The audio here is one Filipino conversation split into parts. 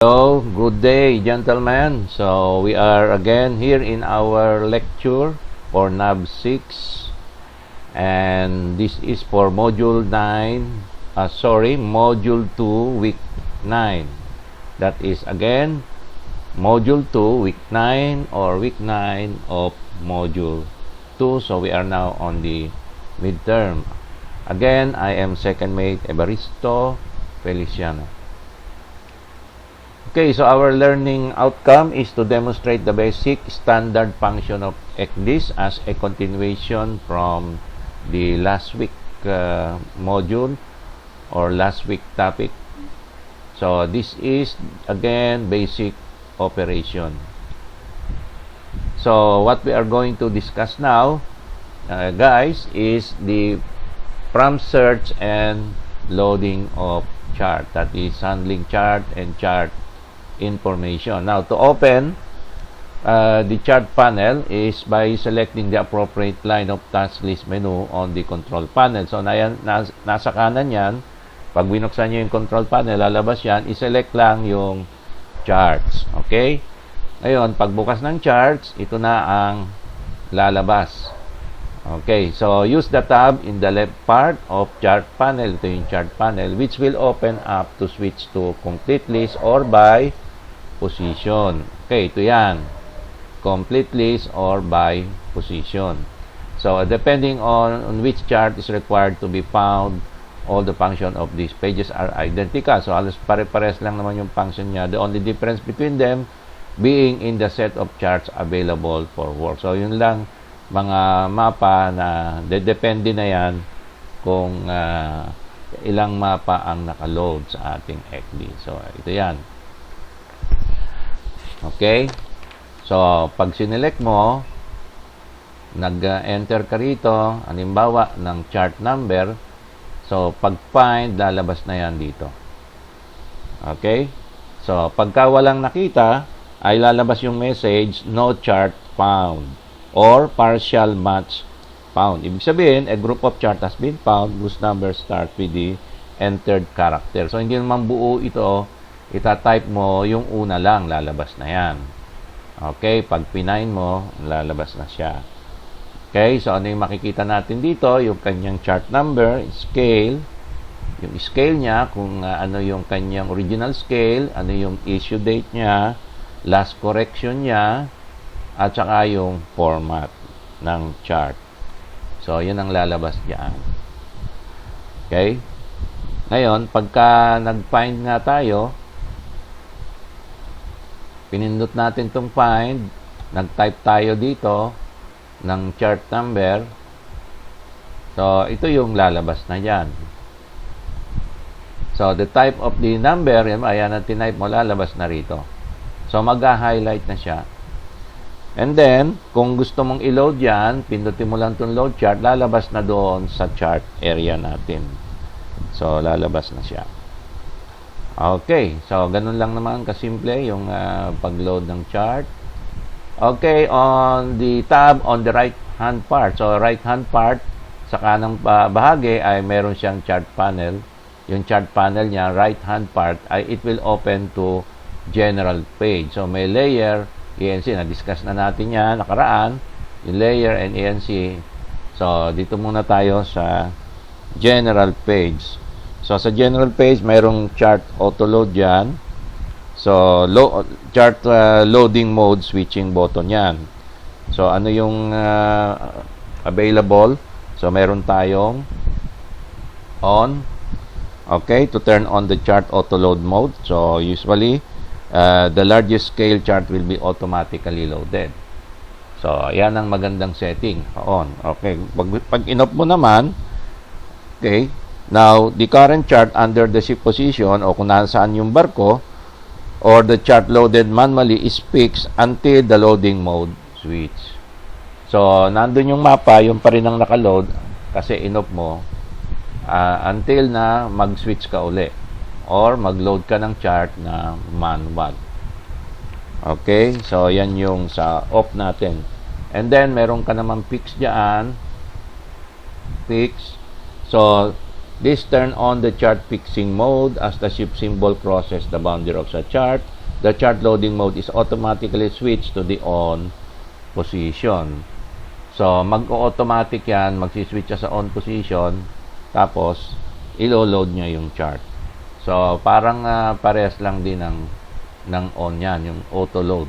Hello, good day, gentlemen. So we are again here in our lecture for NAV 6, and this is for Module 2, Week 9. That is again Module 2, Week 9 or Week 9 of Module 2. So we are now on the midterm. Again, I am second mate Evaristo Feliciano. Okay, so our learning outcome is to demonstrate the basic standard function of ECDIS as a continuation from the last week module or last week topic. So this is again basic operation. So what we are going to discuss now, guys, is the prompt search and loading of chart. That is handling chart and chart information. Now, to open the chart panel is by selecting the appropriate line of task list menu on the control panel. So, nasa kanan yan. Pag binuksan nyo yung control panel, lalabas yan. I-select lang yung charts. Okay? Ngayon, pagbukas ng charts, ito na ang lalabas. Okay, so use the tab in the left part of chart panel. Ito yung chart panel, which will open up to switch to complete list or by position. Okay, ito yan. Complete list or by position. So, depending on which chart is required to be found, all the function of these pages are identical. So, halos pare-pares lang naman yung function niya. The only difference between them being in the set of charts available for work. So, yun lang mga mapa na depende na yan kung ilang mapa ang nakaload sa ating ECDIS. So, ito yan. Okay? So, pag sinelect mo, nag-enter ka rito, halimbawa, ng chart number. So, pag find, lalabas na yan dito. Okay? So, pagka walang nakita, ay lalabas yung message, no chart found, or partial match found. Ibig sabihin, a group of chart has been found whose number starts with the entered character. So, hindi naman buo ito. Ita-type mo, yung una lang, lalabas na yan. Okay, pag pinain mo, lalabas na siya. Okay, so ano yung makikita natin dito? Yung kanyang chart number, scale, yung scale niya, kung ano yung kanyang original scale, ano yung issue date niya, last correction niya, at saka yung format ng chart. So, yun ang lalabas diyan. Okay? Ngayon, pagka nag-find nga tayo, pinindot natin itong find, nag-type tayo dito ng chart number. So, ito yung lalabas na yan. So, the type of the number, ayan ang tinype mo, lalabas na rito. So, mag-highlight na siya. And then, kung gusto mong i-load yan, pindutin mo lang itong load chart, lalabas na doon sa chart area natin. So, lalabas na siya. Okay, so ganun lang naman kasimple yung pag-load ng chart. Okay, on the tab on the right hand part. So, right hand part, sa kanang bahagi ay meron siyang chart panel. Yung chart panel niya, right hand part, ay it will open to general page. So, may layer, ENC, na-discuss na natin yan, nakaraan, yung layer and ENC. So, dito muna tayo sa general page. So, sa general page, mayroong chart auto-load yan. So, chart loading mode switching button yan. So, ano yung available? So, meron tayong on. Okay, to turn on the chart auto-load mode. So, usually, the largest scale chart will be automatically loaded. So, yan ang magandang setting. On. Okay. Pag in-off mo naman, okay, now, the current chart under the shift position o kung nasaan yung barko or the chart loaded manually is fixed until the loading mode switch. So, nandun yung mapa, yung pa rin ang nakaload kasi in-off mo until na mag-switch ka uli or mag-load ka ng chart na manual. Okay? So, yan yung sa off natin. And then, meron ka naman fix dyan. Fix. So, This turn on the chart fixing mode as the shift symbol crosses the boundary of the chart. The chart loading mode is automatically switched to the on position. So, mag-automatic yan, magsiswitch siya sa on position, tapos, ilo-load niya yung chart. So, parang parehas lang din ng on yan, yung auto-load.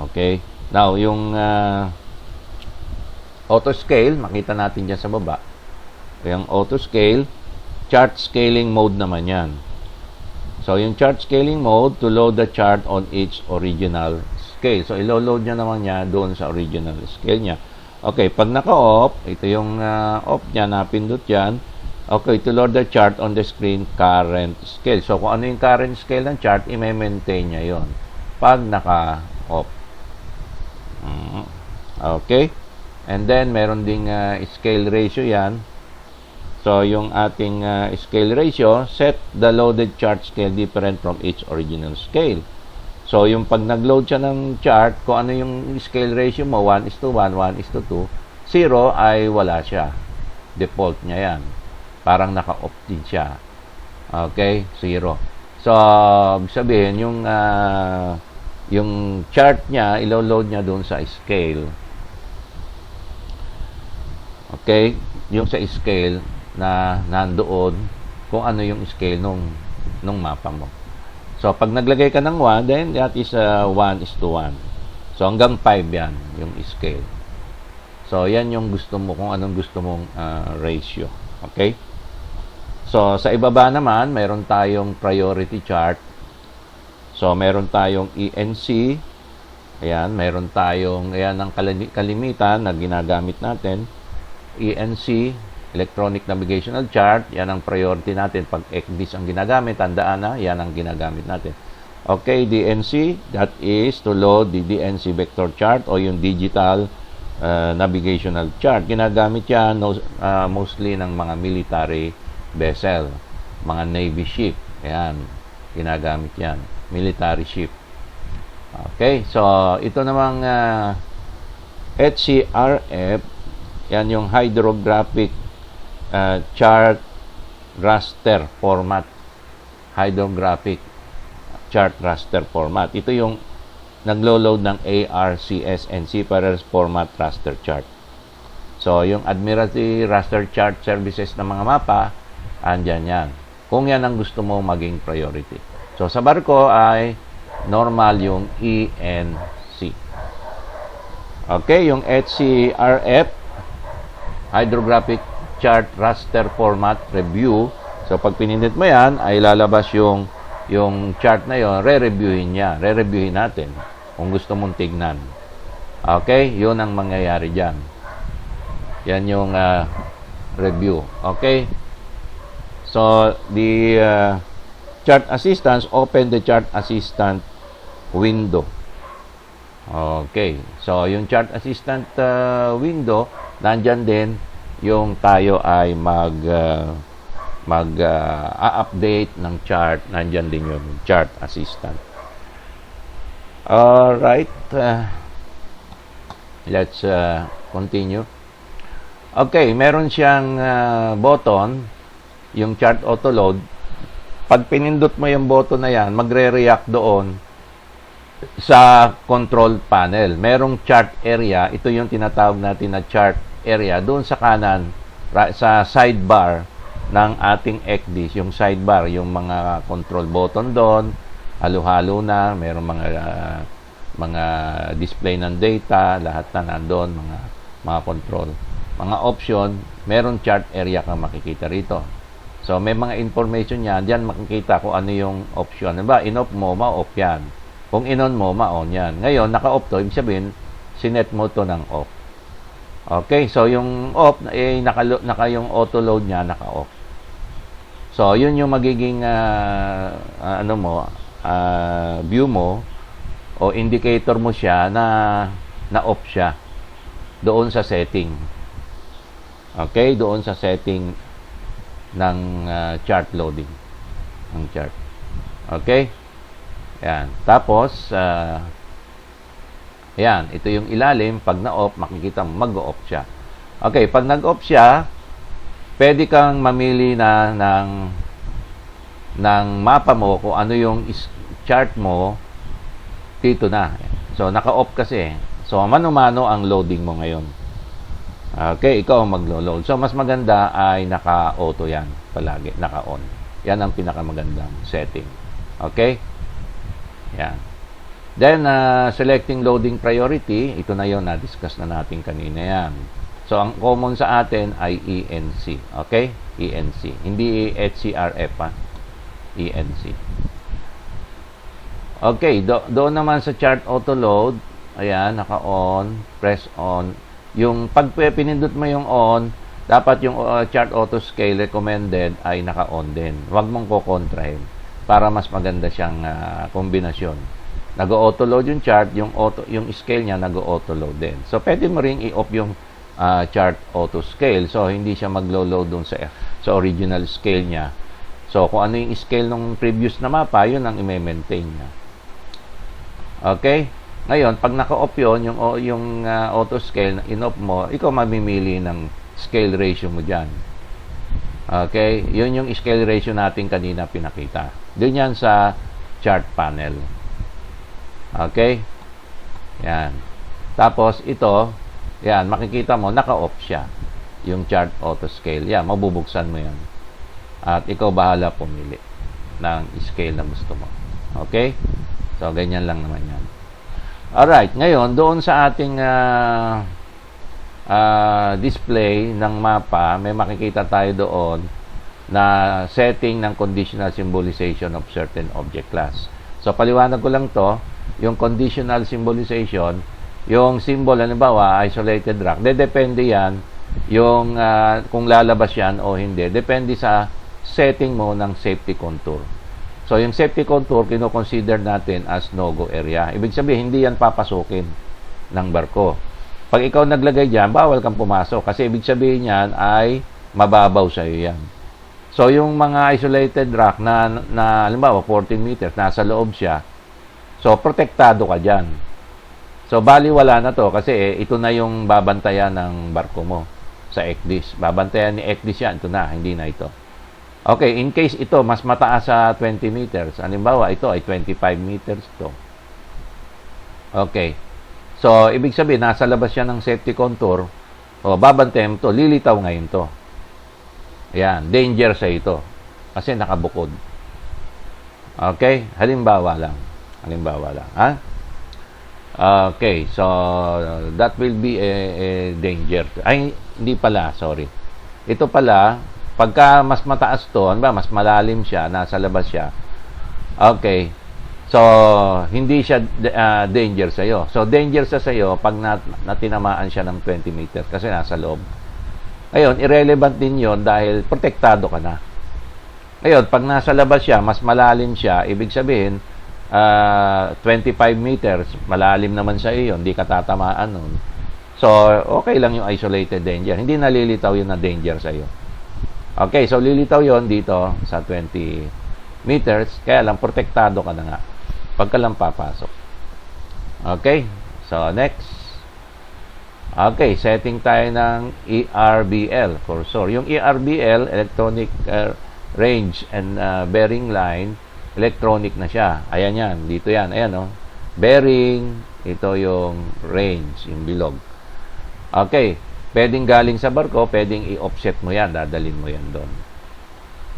Okay? Now, yung auto-scale, makita natin dyan sa baba. Yung auto-scale, chart scaling mode naman yan. So, yung chart scaling mode, to load the chart on its original scale. So, ilo-load niya naman niya doon sa original scale niya. Okay, pag naka-off, ito yung off niya, napindot yan. Okay, to load the chart on the screen, current scale. So, kung ano yung current scale ng chart, i-maintain niya yon pag naka-off. Okay. And then, meron ding scale ratio yan. So, yung ating scale ratio, set the loaded chart scale different from its original scale. So, yung pag nag-load siya ng chart, kung ano yung scale ratio mo, 1:1, 1:2, 0 ay wala siya. Default niya yan. Parang naka-off din siya. Okay? 0. So, sabihin, yung chart niya, ilo-load niya doon sa scale. Okay? Yung sa scale na nandoon kung ano yung scale nung mapa mo. So, pag naglagay ka ng 1, then that is 1:1. So, hanggang 5 yan, yung scale. So, yan yung gusto mo, kung anong gusto mong ratio. Okay? So, sa ibaba naman, meron tayong priority chart. So, meron tayong ENC. Ayan, meron tayong, ayan ang kalimitan na ginagamit natin. ENC, Electronic Navigational Chart, yan ang priority natin. Pag ECDIS ang ginagamit, tandaan na, yan ang ginagamit natin. Okay, DNC, that is to load the DNC vector chart o yung digital navigational chart. Ginagamit yan mostly ng mga military vessel, mga Navy ship. Ayan, ginagamit yan. Military ship. Okay, so ito namang HCRF, yan yung hydrographic chart raster format. Hydrographic chart raster format. Ito yung naglo-load ng ARCS and Seafarers format raster chart. So, yung Admiralty raster chart services ng mga mapa, andyan yan. Kung yan ang gusto mo maging priority. So, sa barko ay normal yung ENC. Okay, yung HCRF, hydrographic chart raster format review. So, pag pinindot mo yan, ay lalabas yung chart na yon, re-reviewin niya. Re-reviewin natin kung gusto mong tignan. Okay? Yun ang mangyayari dyan. Yan yung review. Okay? So, the chart assistance, open the chart assistant window. Okay. So, yung chart assistant window, nandyan din yung tayo ay update ng chart. Nandyan din yung chart assistant. Alright. Let's continue. Okay, meron siyang button, yung chart auto load. Pag pinindot mo yung button na yan, magre-react doon sa control panel. Merong chart area. Ito yung tinatawag natin na chart area. Doon sa kanan, sa sidebar ng ating ECDIS, yung sidebar, yung mga control button doon, halo-halo na, merong mga display ng data, lahat na nandoon, mga control. Mga option, meron chart area kang makikita rito. So, may mga information yan, diyan makikita kung ano yung option. Diba, in-off mo, ma-off yan. Kung in-on mo, ma-on yan. Ngayon, naka-off to, ibig sabihin, sinet mo to ng off. Okay, so yung off, naka yung auto-load niya, naka-off. So, yun yung magiging, view mo, o indicator mo siya na off siya. Doon sa setting. Okay, doon sa setting ng chart loading. Ng chart. Okay? Yan. Tapos, yan. Ito yung ilalim. Pag na-off, makikita mo, mag-off siya. Okay, pag nag-off siya, pwede kang mamili na ng mapa mo kung ano yung chart mo dito na. So, naka-off kasi. So, mano-mano ang loading mo ngayon. Okay, ikaw ang maglo-load. So, mas maganda ay naka-auto yan palagi, naka-on. Yan ang pinakamagandang setting. Okay? Yan. Then, selecting loading priority, ito na yon, na-discuss na natin kanina yan. So, ang common sa atin ay ENC. Okay? ENC. Hindi HCRF, ha? ENC. Okay, doon naman sa chart auto load, ayan, naka-on, press on. Yung pag pinindot mo yung on, dapat yung chart auto scale recommended ay naka-on din. Huwag mong kukontrahin para mas maganda siyang kombinasyon. Nag-auto load yung chart, yung scale niya nag-auto load din. So pwede mo ring i-off yung chart auto scale. So hindi siya maglo-load dun sa original scale niya. So kung ano yung scale ng previous na mapa, yun ang i-maintain niya. Okay? Ngayon, pag naka-off yun, yung auto scale na in-off mo, ikaw mamimili ng scale ratio mo dyan. Okay? Yun yung scale ratio natin kanina pinakita. Doon yan sa chart panel. Okay? Yan. Tapos, ito, yan, makikita mo, naka-off siya. Yung chart auto scale. Yan, mabubuksan mo yan. At ikaw bahala pumili ng scale na gusto mo. Okay? So, ganyan lang naman yan. Alright, ngayon, doon sa ating display ng mapa, may makikita tayo doon na setting ng conditional symbolization of certain object class. So, paliwanag ko lang to, yung conditional symbolization, yung symbol, halimbawa, isolated rock, depende yan, yung kung lalabas yan o hindi, depende sa setting mo ng safety contour. So, yung safety contour, kino-consider natin as no-go area. Ibig sabihin, hindi yan papasukin ng barko. Pag ikaw naglagay dyan, bawal kang pumasok. Kasi ibig sabihin yan ay mababaw sa iyo yan. So, yung mga isolated rock na halimbawa, 14 meters, nasa loob siya. So, protektado ka dyan. So, baliwala na to kasi ito na yung babantayan ng barko mo sa ECDIS. Babantayan ni ECDIS yan. Ito na, hindi na ito. Okay, in case ito, mas mataas sa 20 meters. Halimbawa, ito ay 25 meters to. Okay. So, ibig sabihin, nasa labas siya ng safety contour. O, babantayan to, lilitaw ngayon to. Ayan, danger sa ito. Kasi nakabukod. Okay, halimbawa lang. Halimbawa lang. Ha? Okay, so, that will be a danger. Ay, hindi pala, sorry. Ito pala, pagka mas mataas to, mas malalim siya, nasa labas siya. Okay. So, hindi siya danger sa iyo. So, danger sa iyo pag natinamaan siya ng 20 meters kasi nasa loob. Ngayon, irrelevant din yon dahil protektado ka na. Ngayon, pag nasa labas siya, mas malalim siya, ibig sabihin, 25 meters, malalim naman sa iyo, hindi ka tatamaan nun. So, okay lang yung isolated danger. Hindi nalilitaw yun na danger sa iyo. Okay, so lilitaw yon dito sa 20 meters. Kaya lang, protektado ka na nga. Pagka lang papasok. Okay, so next. Okay, setting tayo ng ERBL cursor. Yung ERBL, Electronic Range and Bearing Line, electronic na siya. Ayan yan, dito yan. Ayan, oh. Bearing, ito yung range, yung bilog. Okay, pwedeng galing sa barko, pwedeng i-offset mo yan, dadalhin mo yan doon.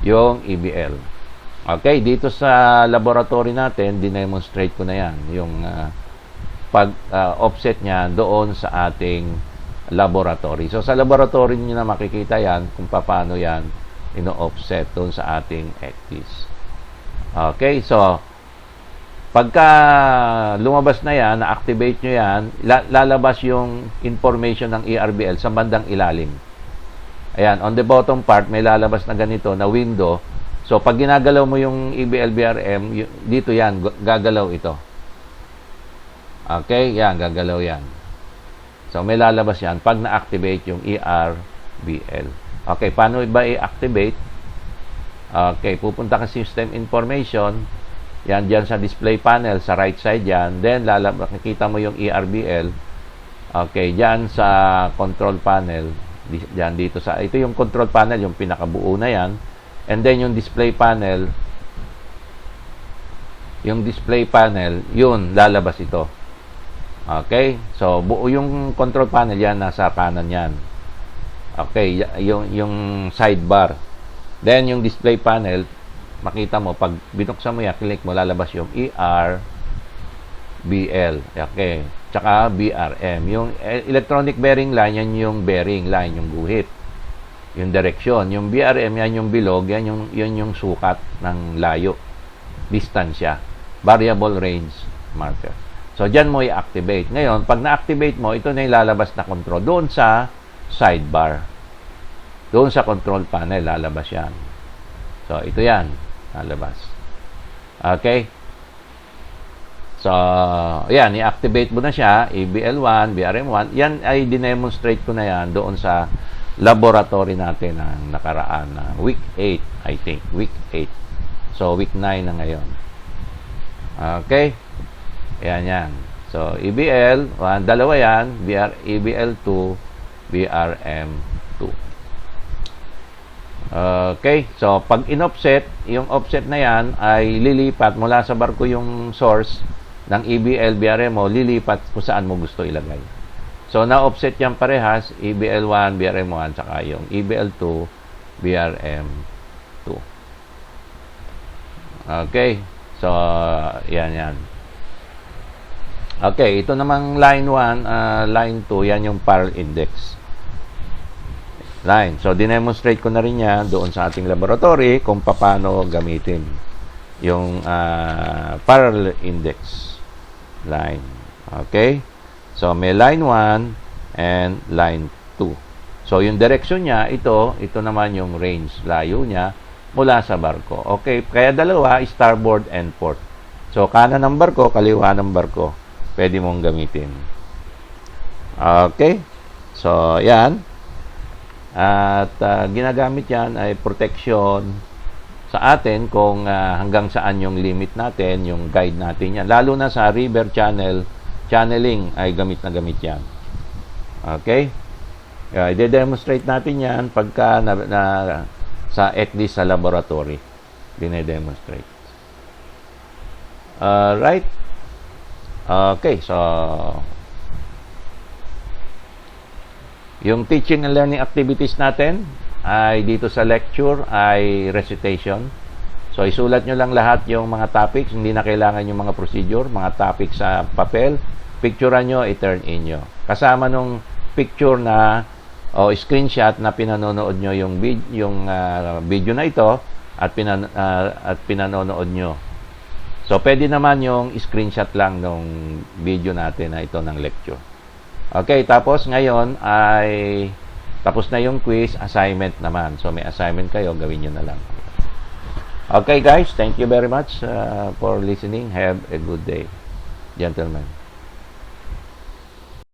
Yung EBL. Okay, dito sa laboratory natin, dinemonstrate ko na yan, yung pag-offset niya doon sa ating laboratory. So, sa laboratory niyo na makikita yan kung paano yan ino-offset doon sa ating ECDIS. Okay, so, pagka lumabas na yan, na-activate nyo yan, lalabas yung information ng ERBL sa bandang ilalim. Ayan, on the bottom part, may lalabas na ganito na window. So, pag ginagalaw mo yung EBL-BRM, dito yan, gagalaw ito. Okay, yan, gagalaw yan. So, may lalabas yan pag na-activate yung ERBL. Okay, paano ba i-activate? Okay, pupunta ka sa System Information. Yan, dyan sa display panel, sa right side yan. Then, makikita mo yung ERBL. Okay, dyan sa control panel, Diyan dito sa, ito yung control panel, yung pinakabuo na yan. And then yung display panel, yun, lalabas ito. Okay? So, buo yung control panel yan, nasa kanan yan. Okay, yung sidebar. Then, yung display panel, makita mo, pag binuksan mo yan, click mo, lalabas yung ER, BL. Okay. Tsaka BRM. Yung electronic bearing line, yan yung bearing line, yung guhit. Yung direction. Yung BRM, yan yung bilog, yan yung sukat ng layo. Distansya. Variable range marker. So, dyan mo i-activate. Ngayon, pag na-activate mo, ito na yung lalabas na control. Doon sa sidebar. Doon sa control panel, lalabas yan. So, ito yan. Lalabas. Okay? So, yan. I-activate mo na siya. ABL1, BRM1. Yan ay dinemonstrate ko na yan doon sa laboratory natin ng nakaraan na week 8, I think. Week 8. So, week 9 na ngayon. Okay? Yan. So, EBL, dalawa yan. EBL2, BRM2. Okay? So, pag in-offset, yung offset na yan ay lilipat mula sa barko yung source ng EBL, BRM mo, lilipat kung saan mo gusto ilagay. So, na-offset yan parehas, EBL1, BRM1, saka yung EBL2, BRM2. Okay? So, yan. Okay, ito namang line 1, line 2, yan yung parallel index line. So, dinemonstrate ko na rin yan doon sa ating laboratory kung paano gamitin yung parallel index line. Okay? So, may line 1 and line 2. So, yung direction niya, ito naman yung range, layo niya mula sa barko. Okay, kaya dalawa, starboard and port. So, kanan ng barko, kaliwa ng barko, pwede mong gamitin. Okay? So, yan. At ginagamit yan ay protection sa atin kung hanggang saan yung limit natin, yung guide natin yan. Lalo na sa river channeling ay gamit na gamit yan. Okay? I-demonstrate natin yan pagka sa ECDIS sa laboratory. Dine-demonstrate. Right? Okay, so yung teaching and learning activities natin ay dito sa lecture ay recitation. So, isulat nyo lang lahat yung mga topics. Hindi na kailangan yung mga procedure, mga topics sa papel. Picturean nyo, i-turn in nyo. Kasama nung picture na o screenshot na pinanonood nyo yung video na ito at pinanonood nyo. So, pwede naman yung screenshot lang nung video natin na ito ng lecture. Okay, tapos ngayon ay tapos na yung quiz, assignment naman. So, may assignment kayo, gawin nyo na lang. Okay, guys, thank you very much for listening. Have a good day, gentlemen.